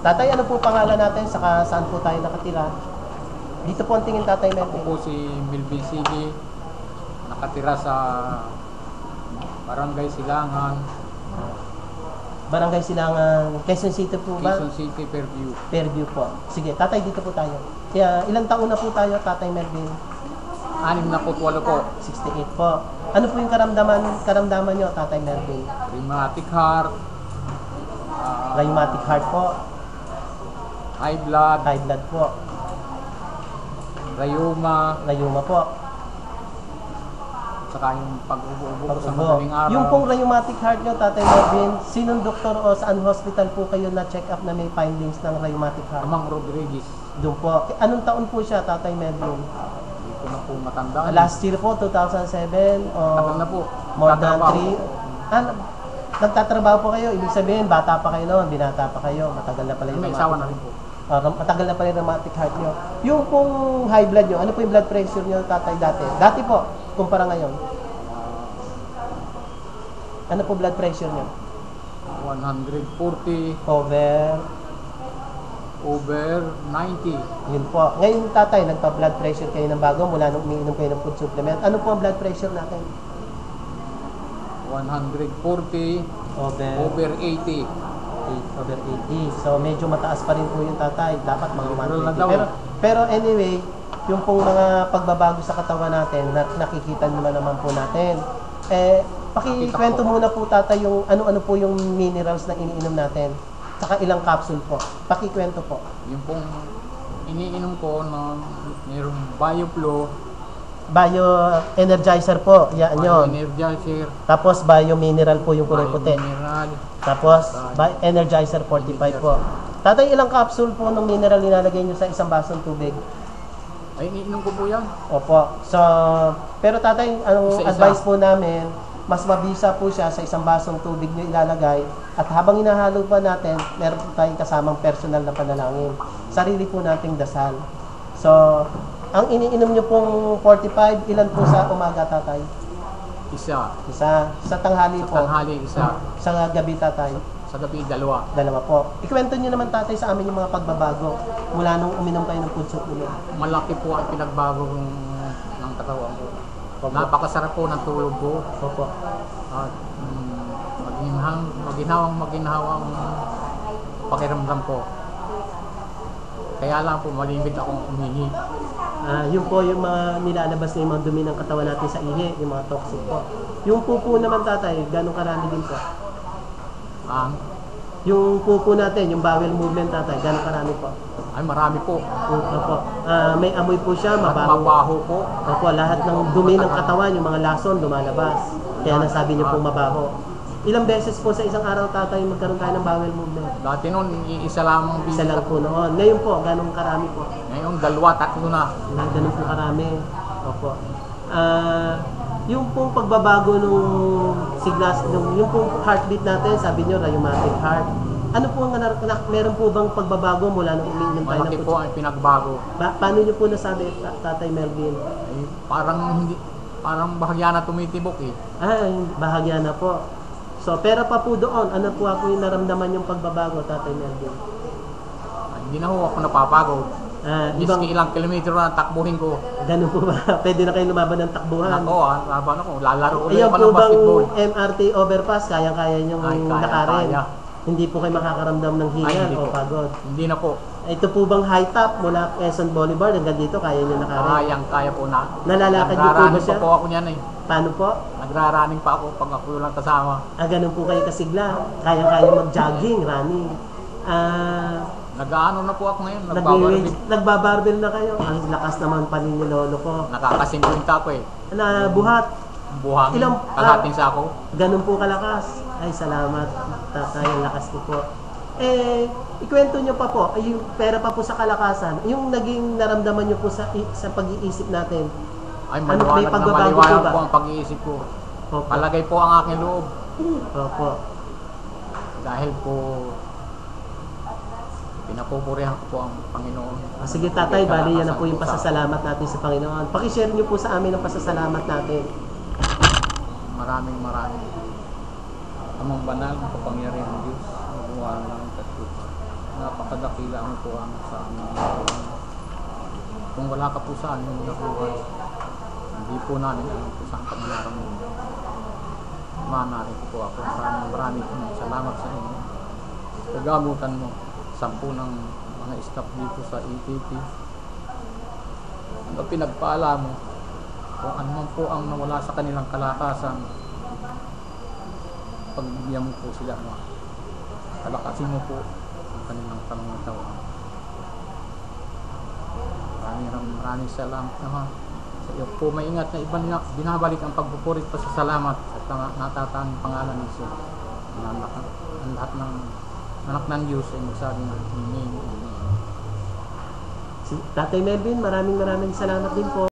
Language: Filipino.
Tatay, ano po pangalan natin? Saka saan po tayo nakatira? Dito po ang tingin, Tatay Ako Melvin. po si Melvin Sige, nakatira sa Barangay Silangan, Barangay Silangan, Quezon City po ba? Quezon City, Fairview. Fairview po. Sige, Tatay, dito po tayo. Kaya ilang taon na po tayo, Tatay Melvin? 68 po. 68 po. Ano po yung karamdaman nyo, Tatay Melvin? Rheumatic heart, Rheumatic heart po, high blood, high blood po, rheuma po, saka yung pag-ubo-ubo ko sa pag-ubo. madaling araw. Yung pong rheumatic heart nyo, Tatay Melvin, sinong doktor o saan hospital po kayo na check up na may findings ng rheumatic heart? Amang Rodriguez. Doon po. Anong taon po siya, Tatay Melvin? Hindi ko na po matandaan. Last year po, 2007 o Tagal na po. more than Tatrabaho 3? Nagtatrabaho po kayo, ibig sabihin, bata pa kayo noon, binata pa kayo, matagal na pala yung May rheumatic isawa na rin po. matagal na pala yung rheumatic heart nyo. Yung pong high blood nyo, ano po yung blood pressure nyo, Tatay, dati? Dati po, kumpara ngayon. Ano po blood pressure nyo? 140 Over, over 90. yun po. Ngayon, Tatay, nagpa-blood pressure kayo ng bago mula nung umiinom kayo ng food supplement. Ano po ang blood pressure natin? 140 over 80. Over 80. So, medyo mataas pa rin po yung, Tatay. Dapat mga Liberal na 180. daw. Pero anyway, yung pong mga pagbabago sa katawan natin, nakikita naman po natin. Pakikwento muna po, Tatay, yung ano-ano po yung minerals na iniinom natin. Saka ilang capsule po. Pakikwento po. Yung pong iniinom ko na mayroong BioFlow, Bio-energizer po. Yan yun. Energizer, Tapos bio-mineral po yung kulay puti. Mineral, Tapos Energizer 45 po. Tatay, ilang capsule po ng mineral nilalagay nyo sa isang basong tubig? ay iniinom ko po yan. Opo. So, pero Tatay, ang Isa-isa. advice po namin, mas mabisa po siya sa isang basong tubig nyo ilalagay. At habang hinahalo pa natin, meron po tayong kasamang personal na panalangin. Sarili po nating dasal. So, ang iniinom nyo pong 45, ilan po sa umaga, Tatay? Isa. Sa tanghali Sa po. tanghali, isa. Sa gabi, Tatay. Sa gabi, dalawa. Dalawa po. Ikwento nyo naman, Tatay, sa amin yung mga pagbabago mula nung uminom kayo ng food supplement. Malaki po ang pinagbago ng katawan ko. Opo. Napakasarap po ng tulog ko. Opo. At maginhawang pakiramdam ko. Kaya lang po, malimit akong umihi. Yun po yung mga nilalabas na yung mga dumi ng katawan natin sa ihi, yung mga toxic po. Yung pupo naman, Tatay, ganong karami din po? Yung pupo natin, yung bowel movement, Tatay, ganong karami po? Ay, marami po. Opo. May amoy po siya, At mabaho. mabaho po. Opo, lahat ng dumi ng katawan, yung mga lason, lumalabas. Kaya nasabi niyo po mabaho. Ilang beses po sa isang araw, Tatay, magkaroon tayo ng bowel movement? Dati noon, isa lang ang Isa lang po noon. Ngayon po, ganong karami po? Ngayon, dalawa, tatlo na. Ganun po karami. Opo. Yung pong pagbabago nung siglas, yung pong heartbeat natin, sabi nyo, rheumatic heart. Ano po ang meron po bang pagbabago mula nung umiinom tayo ng Malaki po ang pinagbago. Paano nyo po nasabi, Tatay Melvin? Ay, parang bahagya na tumitibok eh. Bahagya na po. So, pera pa po doon. Ano po ako yung naramdaman yung pagbabago, Tatay Melvin? Ay, hindi na ho ako napapagod. Ibang, Miski ilang kilometro na takbuhin ko. ganun po ba? Pwede na kayo lumaban ng takbuhan? Ako, laban ako. Lalaro ulit Ayun ako po ng bang basketball. MRT overpass, kaya-kaya nyo Ay, lakarin? kaya. Hindi po kayo makakaramdam ng Ay, hingal hindi o po. pagod? Hindi na po. Ito po bang high top mula Quezon Boulevard hanggang dito, kaya nyo lakarin? Kaya po na. Nalalakad niyo po ba Nagraraning siya? pa po ako niyan eh. Paano po? Nagraraning pa ako pag ako lang kasama. Ganun po kayo kasigla. Kaya-kaya mag-jogging, running. Nag-ano na po ako ngayon. Nagbabarbell na kayo. Ang lakas naman pa ninyo, lolo ko. Nakakasinggulta ko eh. Buhat. Buhangin. Ilang- Kalahating sa ako. Ganun po kalakas. Ay, salamat, Tatay. Ang lakas ko po. Ikwento nyo pa po, yung pera pa po sa kalakasan, yung naging naramdaman nyo po sa pag-iisip natin. Ay, May maliwanag na pagbabago maliwanag po ba? po ang pag-iisip ko. Opo. Palagay po ang aking loob. Opo. Dahil po pinapupurihan ko po ang Panginoon. Sige, Tatay, bali yan na po yung Kalakasan pasasalamat natin sa Panginoon. Pakishare nyo po sa amin ang pasasalamat natin. Maraming. Amang banal, kapangyarihan ng Diyos. Magawa lang. po. Napakadakila mo po ang sa amin. Kung wala ka po sa amin na buhay, hindi po namin alam po saan kami naramin. Manarin po ako. Maraming salamat sa inyo. Kagamutan mo, 10 ng mga staff dito sa EPP. Ang pinagpala mo, kung ano man po ang nawala sa kanilang kalakasan, pagbigyan mo po sila, kalakasin mo po ang kanilang pangungutawan. Maraming salamat naman. Sa iyo po maingat na iba nila, binabalik ang pagpupurit pa sa salamat at natatanging pangalan ni Jesus. Ang lahat ng anak ng Diyos ay magsabi ng Amen. Si Tatay Melvin, maraming salamat din po.